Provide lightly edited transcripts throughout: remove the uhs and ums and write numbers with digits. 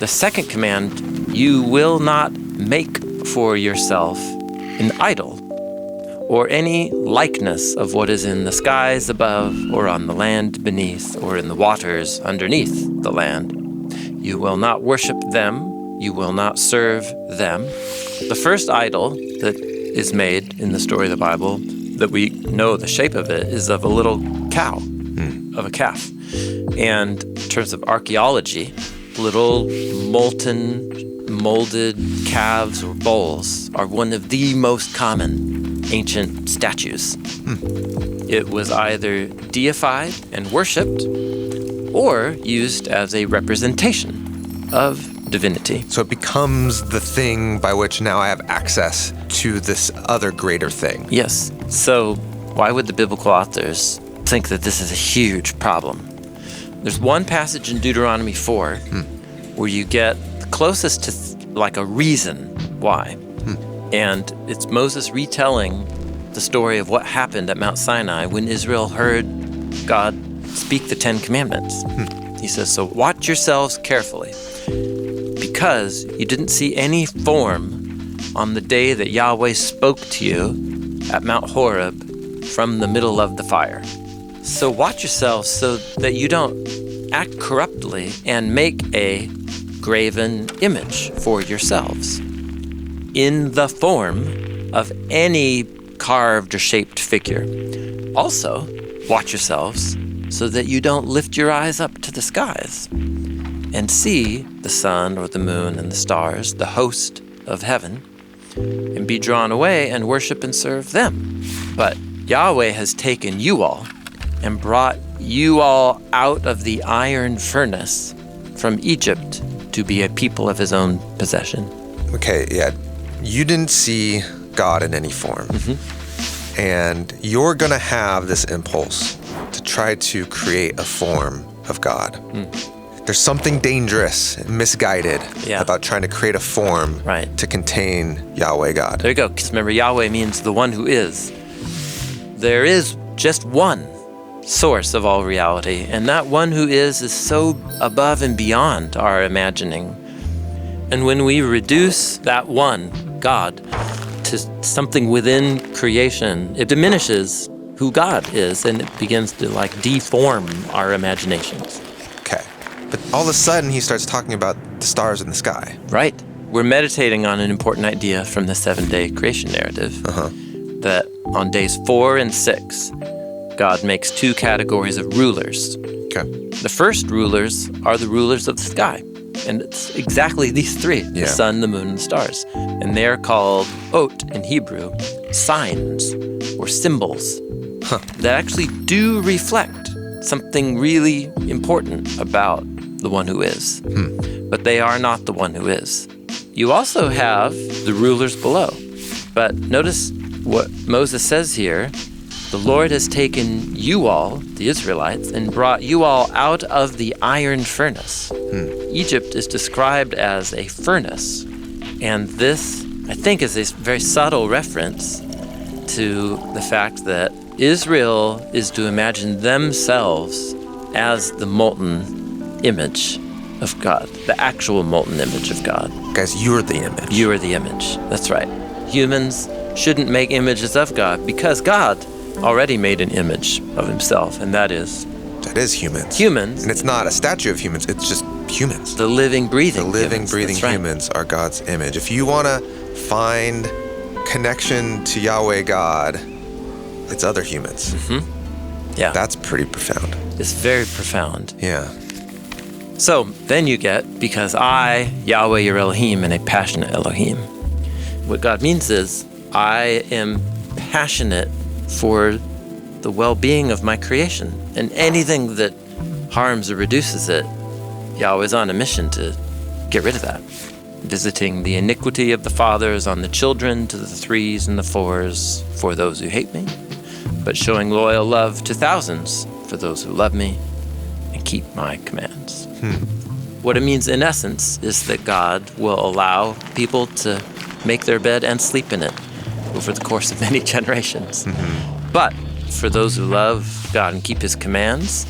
second command, you will not make for yourself an idol or any likeness of what is in the skies above or on the land beneath or in the waters underneath the land. You will not worship them. You will not serve them. The first idol that is made in the story of the Bible that we know the shape of it is of a little cow, of a calf. And in terms of archaeology, little molten, molded calves or bulls are one of the most common ancient statues. It was either deified and worshipped or used as a representation of divinity. So it becomes the thing by which now I have access to this other greater thing. Yes. So why would the biblical authors think that this is a huge problem? There's one passage in Deuteronomy 4 where you get the closest to like a reason why. And it's Moses retelling the story of what happened at Mount Sinai when Israel heard God speak the 10 Commandments. He says, so watch yourselves carefully, because you didn't see any form on the day that Yahweh spoke to you at Mount Horeb from the middle of the fire. So watch yourselves so that you don't act corruptly and make a graven image for yourselves in the form of any carved or shaped figure. Also, watch yourselves so that you don't lift your eyes up to the skies and see the sun or the moon and the stars, the host of heaven, and be drawn away and worship and serve them. But Yahweh has taken you all and brought you all out of the iron furnace from Egypt to be a people of his own possession. Okay, yeah. You didn't see God in any form. And you're going to have this impulse to try to create a form of God. There's something dangerous and misguided about trying to create a form to contain Yahweh God. There you go. Because remember, Yahweh means the one who is. There is just one source of all reality, and that one who is so above and beyond our imagining. And when we reduce that one, God, to something within creation, it diminishes who God is, and it begins to deform our imaginations. Okay. But all of a sudden, he starts talking about the stars in the sky. Right. We're meditating on an important idea from the 7-day creation narrative, that on days 4 and 6, God makes 2 categories of rulers. Okay. The first rulers are the rulers of the sky. And it's exactly these 3, the sun, the moon, and the stars. And they're called ot in Hebrew, signs or symbols that actually do reflect something really important about the one who is. But they are not the one who is. You also have the rulers below. But notice what Moses says here. The Lord has taken you all, the Israelites, and brought you all out of the iron furnace. Egypt is described as a furnace. And this, I think, is a very subtle reference to the fact that Israel is to imagine themselves as the molten image of God, the actual molten image of God. Guys, you're the image. You are the image. That's right. Humans shouldn't make images of God because God already made an image of himself, and that is humans. Humans. And it's not a statue of humans, it's just humans. The living, breathing breathing humans are God's image. If you want to find connection to Yahweh God, it's other humans. Yeah. That's pretty profound. It's very profound. Yeah. So then you get, because I, Yahweh your Elohim, am a passionate Elohim. What God means is, I am passionate for the well-being of my creation. And anything that harms or reduces it, Yahweh's on a mission to get rid of that. Visiting the iniquity of the fathers on the children to the 3s and the 4s for those who hate me, but showing loyal love to thousands for those who love me and keep my commands. What it means in essence is that God will allow people to make their bed and sleep in it over the course of many generations. But for those who love God and keep his commands,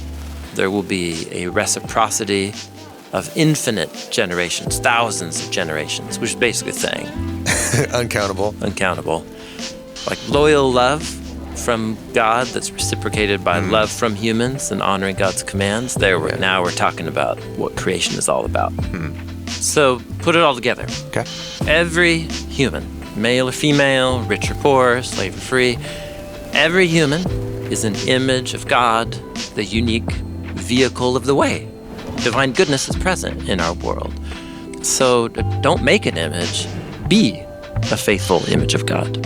there will be a reciprocity of infinite generations, thousands of generations, which is basically saying Uncountable. uncountable. Like loyal love from God that's reciprocated by love from humans and honoring God's commands. Now we're talking about what creation is all about. So put it all together. Okay. Every human, male or female, rich or poor, slave or free, every human is an image of God, the unique vehicle of the way. Divine goodness is present in our world. So don't make an image, be a faithful image of God.